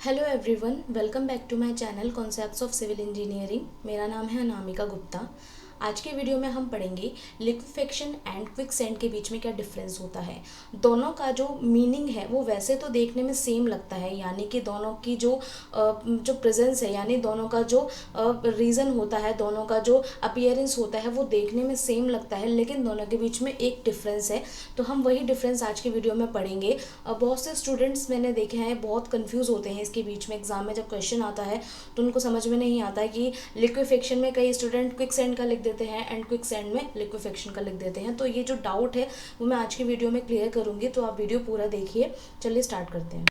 Hello everyone, welcome back to my channel concepts of civil engineering. मेरा नाम है अनामिका गुप्ता। आज के वीडियो में हम पढ़ेंगे लिक्विफेक्शन एंड क्विकसैंड के बीच में क्या डिफरेंस होता है। दोनों का जो मीनिंग है वो वैसे तो देखने में सेम लगता है, यानी कि दोनों की जो प्रेजेंस है, यानी दोनों का जो रीज़न होता है, दोनों का जो अपीयरेंस होता है वो देखने में सेम लगता है, लेकिन दोनों के बीच में एक डिफरेंस है। तो हम वही डिफरेंस आज के वीडियो में पढ़ेंगे। बहुत से स्टूडेंट्स मैंने देखे हैं बहुत कंफ्यूज होते हैं इसके बीच में। एग्जाम में जब क्वेश्चन आता है तो उनको समझ में नहीं आता है कि लिक्विफेक्शन में कई स्टूडेंट क्विकसैंड का लिख देते हैं एंड क्विकसैंड में लिक्विफेक्शन का लिख देते हैं। तो ये जो डाउट है वो मैं आज की वीडियो में क्लियर करूंगी, तो आप वीडियो पूरा देखिए। चलिए स्टार्ट करते हैं।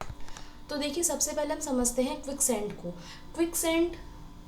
तो देखिए, सबसे पहले हम समझते हैं क्विकसैंड को। क्विकसैंड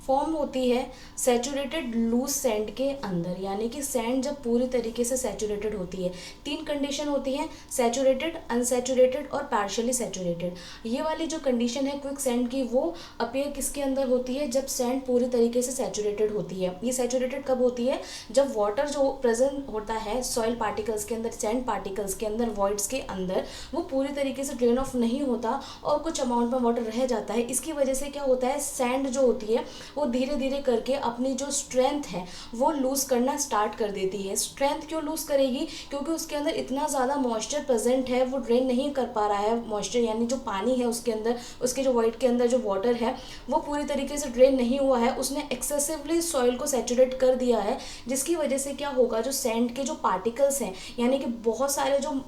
फॉर्म होती है सैचुरेटेड लूज सैंड के अंदर, यानी कि सैंड जब पूरी तरीके से सैचुरेटेड होती है। तीन कंडीशन होती हैं, सैचुरेटेड, अनसैचुरेटेड और पार्शियली सैचुरेटेड। ये वाली जो कंडीशन है क्विक सैंड की वो अपीयर किसके अंदर होती है, जब सैंड पूरी तरीके से सैचुरेटेड होती है। ये सैचुरेटेड कब होती है, जब वाटर जो प्रेजेंट होता है सॉइल पार्टिकल्स के अंदर, सैंड पार्टिकल्स के अंदर, वॉइड्स के अंदर, वो पूरी तरीके से ड्रेन ऑफ नहीं होता और कुछ अमाउंट में वाटर रह जाता है। इसकी वजह से क्या होता है, सैंड जो होती है वो धीरे धीरे करके अपनी जो स्ट्रेंथ है वो लूज करना स्टार्ट कर देती है। स्ट्रेंथ क्यों लूज करेगी, क्योंकि उसके अंदर इतना ज़्यादा मॉइस्चर प्रेजेंट है, वो ड्रेन नहीं कर पा रहा है। मॉइस्चर यानी जो पानी है उसके अंदर, उसके जो वाइट के अंदर जो वाटर है वो पूरी तरीके से ड्रेन नहीं हुआ है, उसने एक्सेसिवली सॉइल को सैचुरेट कर दिया है। जिसकी वजह से क्या होगा, जो सैंड के जो पार्टिकल्स हैं, यानी कि बहुत सारे जो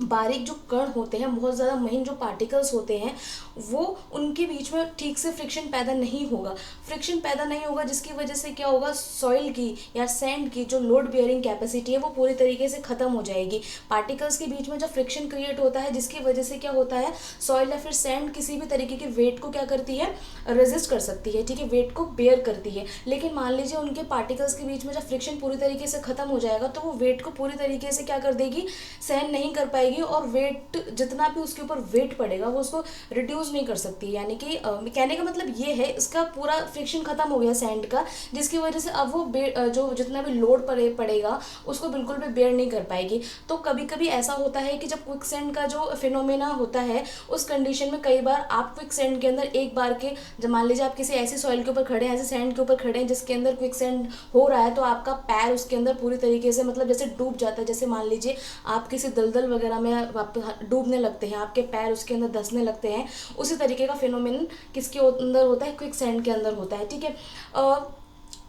बारीक जो कण होते हैं, बहुत ज़्यादा महीन जो पार्टिकल्स होते हैं, वो उनके बीच में ठीक से फ्रिक्शन पैदा नहीं होगा। फ्रिक्शन पैदा नहीं होगा जिसकी वजह से क्या होगा, सॉइल की या सैंड की जो लोड बियरिंग कैपेसिटी है वो पूरी तरीके से ख़त्म हो जाएगी। पार्टिकल्स के बीच में जब फ्रिक्शन क्रिएट होता है, जिसकी वजह से क्या होता है, सॉइल या फिर सैंड किसी भी तरीके के वेट को क्या करती है, रेजिस्ट कर सकती है, ठीक है, वेट को बेयर करती है। लेकिन मान लीजिए उनके पार्टिकल्स के बीच में जब फ्रिक्शन पूरी तरीके से ख़त्म हो जाएगा तो वो वेट को पूरी तरीके से क्या कर देगी, सहन नहीं कर पाएगी, और वेट जितना भी उसके ऊपर वेट पड़ेगा वो उसको रिड्यूस नहीं कर सकती। यानी कि कहने का मतलब ये है, इसका पूरा फ्रिक्शन खत्म हो गया सैंड का, जिसकी वजह से अब वो जो जितना भी लोड पड़ेगा उसको बिल्कुल भी बेयर नहीं कर पाएगी। तो कभी कभी ऐसा होता है कि जब क्विकसैंड का जो फिनोमेना होता है, उस कंडीशन में कई बार आप क्विकसैंड के अंदर एक बार के, जब मान लीजिए आप किसी ऐसी सॉइल के ऊपर खड़े हैं, ऐसे सैंड के ऊपर खड़े हैं जिसके अंदर क्विकसैंड हो रहा है, तो आपका पैर उसके अंदर पूरी तरीके से मतलब जैसे डूब जाता है। जैसे मान लीजिए आप किसी दलदल वगैरह में आप डूबने लगते हैं, आपके पैर उसके अंदर धंसने लगते हैं, उसी तरीके का फिनोमेनन किसके अंदर होता है, क्विकसैंड के अंदर होता है, ठीक है।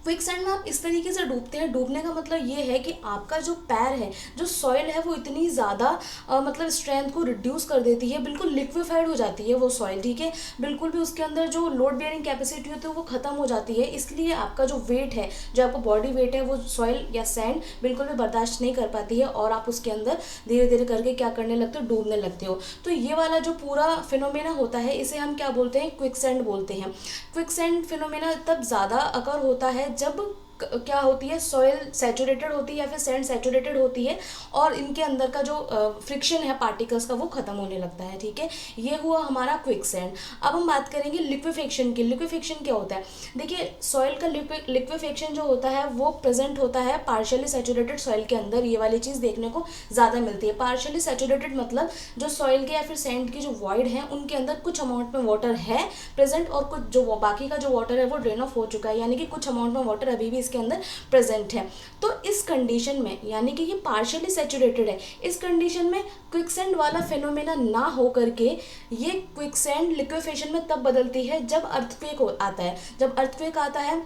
क्विकसैंड में आप इस तरीके से डूबते हैं। डूबने का मतलब ये है कि आपका जो पैर है, जो सॉइल है, वो इतनी ज़्यादा मतलब स्ट्रेंथ को रिड्यूस कर देती है, बिल्कुल लिक्विफाइड हो जाती है वो सॉइल, ठीक है। बिल्कुल भी उसके अंदर जो लोड बेयरिंग कैपेसिटी होती है वो ख़त्म हो जाती है। इसलिए आपका जो वेट है, जो आपका बॉडी वेट है, वो सॉइल या सैंड बिल्कुल भी बर्दाश्त नहीं कर पाती है, और आप उसके अंदर धीरे धीरे करके क्या करने लगते हो, डूबने लगते हो। तो ये वाला जो पूरा फिनोमेना होता है इसे हम क्या बोलते हैं, क्विकसैंड बोलते हैं। क्विकसैंड फिनोमेना तब ज़्यादा अकर होता है जब क्या होती है, सॉइल सैचुरेटेड होती है या फिर सैंड सैचुरेटेड होती है, और इनके अंदर का जो फ्रिक्शन है पार्टिकल्स का वो खत्म होने लगता है, ठीक है। ये हुआ हमारा क्विकसैंड। अब हम बात करेंगे लिक्विफेक्शन की। लिक्विफेक्शन क्या होता है, देखिए सॉइल का लिक्विफेक्शन जो होता है वो प्रेजेंट होता है पार्शियली सैचुरेटेड सॉइल के अंदर। ये वाली चीज़ देखने को ज़्यादा मिलती है। पार्शियली सैचुरेटेड मतलब जो सॉइल के या फिर सैंड की जो वॉइड है उनके अंदर कुछ अमाउंट में वाटर है प्रेजेंट, और कुछ जो बाकी का जो वाटर है वो ड्रेन ऑफ हो चुका है, यानी कि कुछ अमाउंट में वाटर अभी भी इसके अंदर प्रेजेंट है। तो इस कंडीशन में, यानी कि ये पार्शियली सैचुरेटेड है, इस कंडीशन में क्विकसैंड वाला फिनोमेना ना हो करके ये क्विकसैंड लिक्विफेशन में तब बदलती है जब अर्थक्वेक आता है। जब अर्थक्वेक आता है,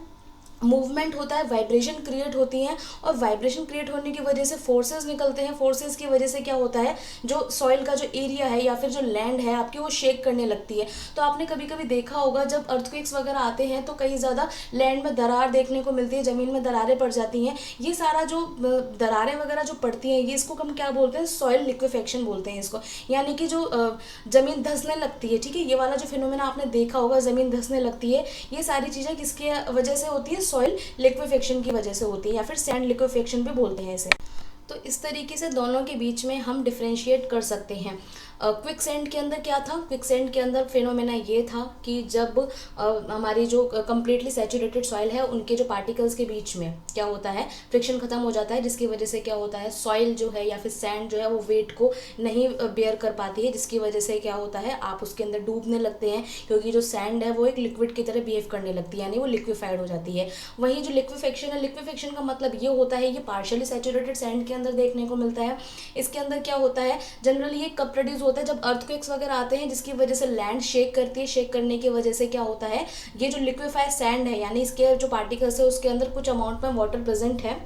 मूवमेंट होता है, वाइब्रेशन क्रिएट होती हैं, और वाइब्रेशन क्रिएट होने की वजह से फोर्सेस निकलते हैं। फोर्सेस की वजह से क्या होता है, जो सॉइल का जो एरिया है या फिर जो लैंड है आपकी, वो शेक करने लगती है। तो आपने कभी कभी देखा होगा जब अर्थक्वेक्स वगैरह आते हैं तो कई ज़्यादा लैंड में दरार देखने को मिलती है, ज़मीन में दरारें पड़ जाती हैं। ये सारा जो दरारें वगैरह जो पड़ती हैं, ये इसको हम क्या बोलते हैं, सॉइल लिक्विफेक्शन बोलते हैं इसको। यानी कि जो ज़मीन धंसने लगती है, ठीक है, ये वाला जो फिनोमेना आपने देखा होगा, ज़मीन धंसने लगती है, ये सारी चीज़ें किसकी वजह से होती है, सॉइल लिक्विफेक्शन की वजह से होती है, या फिर सैंड लिक्विफेक्शन भी बोलते हैं इसे। तो इस तरीके से दोनों के बीच में हम डिफ्रेंशिएट कर सकते हैं। क्विक सेंड के अंदर क्या था, क्विक सेंड के अंदर फिनोमेना ये था कि जब हमारी जो कम्प्लीटली सैचुरेटेड सॉइल है उनके जो पार्टिकल्स के बीच में क्या होता है, फ्रिक्शन खत्म हो जाता है, जिसकी वजह से क्या होता है, सॉइल जो है या फिर सैंड जो है वो वेट को नहीं बेयर कर पाती है, जिसकी वजह से क्या होता है, आप उसके अंदर डूबने लगते हैं, क्योंकि जो सैंड है वो एक लिक्विड की तरह बिहेव करने लगती है, यानी वो लिक्विफाइड हो जाती है। वहीं जो लिक्विफेक्शन है, लिक्विफेक्शन का मतलब ये होता है, ये पार्शियली सैचुरेटेड सैंड के अंदर देखने को मिलता है। इसके अंदर क्या होता है, जनरली ये कब प्रोड्यूस होता है, जब अर्थक्वेक्स वगैरह आते हैं, जिसकी वजह से लैंड शेक करती है, शेक करने की वजह से क्या होता है, ये जो लिक्विफाइड सैंड है यानी इसके जो पार्टिकल्स है उसके अंदर कुछ अमाउंट में वाटर प्रेजेंट है,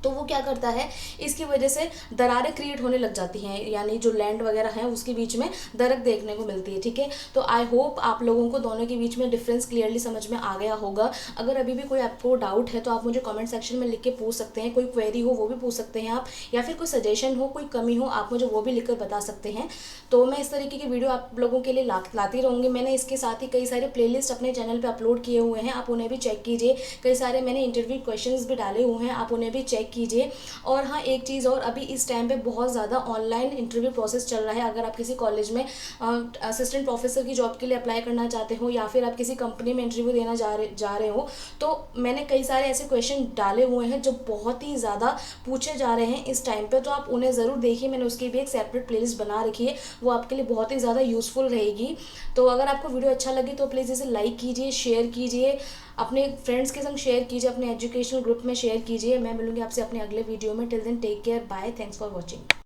तो वो क्या करता है, इसकी वजह से दरारें क्रिएट होने लग जाती हैं, यानी जो लैंड वगैरह है उसके बीच में दरार देखने को मिलती है। ठीक है, तो आई होप आप लोगों को दोनों के बीच में डिफरेंस क्लियरली समझ में आ गया होगा। अगर अभी भी कोई आपको डाउट है तो आप मुझे कमेंट सेक्शन में लिख के पूछ सकते हैं, कोई क्वेरी हो वो भी पूछ सकते हैं आप, या फिर कोई सजेशन हो, कोई कमी हो, आप मुझे वो भी लिख कर बता सकते हैं। तो मैं इस तरीके की वीडियो आप लोगों के लिए लाती रहूँगी। मैंने इसके साथ ही कई सारे प्लेलिस्ट अपने चैनल पर अपलोड किए हुए हैं, आप उन्हें भी चेक कीजिए। कई सारे मैंने इंटरव्यू क्वेश्चंस भी डाले हुए हैं, आप उन्हें भी चेक कीजिए। और हाँ, एक चीज़ और, अभी इस टाइम पे बहुत ज़्यादा ऑनलाइन इंटरव्यू प्रोसेस चल रहा है। अगर आप किसी कॉलेज में असिस्टेंट प्रोफेसर की जॉब के लिए अप्लाई करना चाहते हो, या फिर आप किसी कंपनी में इंटरव्यू देना जा रहे हो, तो मैंने कई सारे ऐसे क्वेश्चन डाले हुए हैं जो बहुत ही ज़्यादा पूछे जा रहे हैं इस टाइम पे, तो आप उन्हें ज़रूर देखिए। मैंने उसकी भी एक सेपरेट प्लेलिस्ट बना रखी है, वो आपके लिए बहुत ही ज़्यादा यूज़फुल रहेगी। तो अगर आपको वीडियो अच्छा लगे तो प्लीज़ इसे लाइक कीजिए, शेयर कीजिए, अपने फ्रेंड्स के संग शेयर कीजिए, अपने एजुकेशनल ग्रुप में शेयर कीजिए। मैं मिलूंगी आपसे अपने अगले वीडियो में। Till then take care, bye, thanks for watching.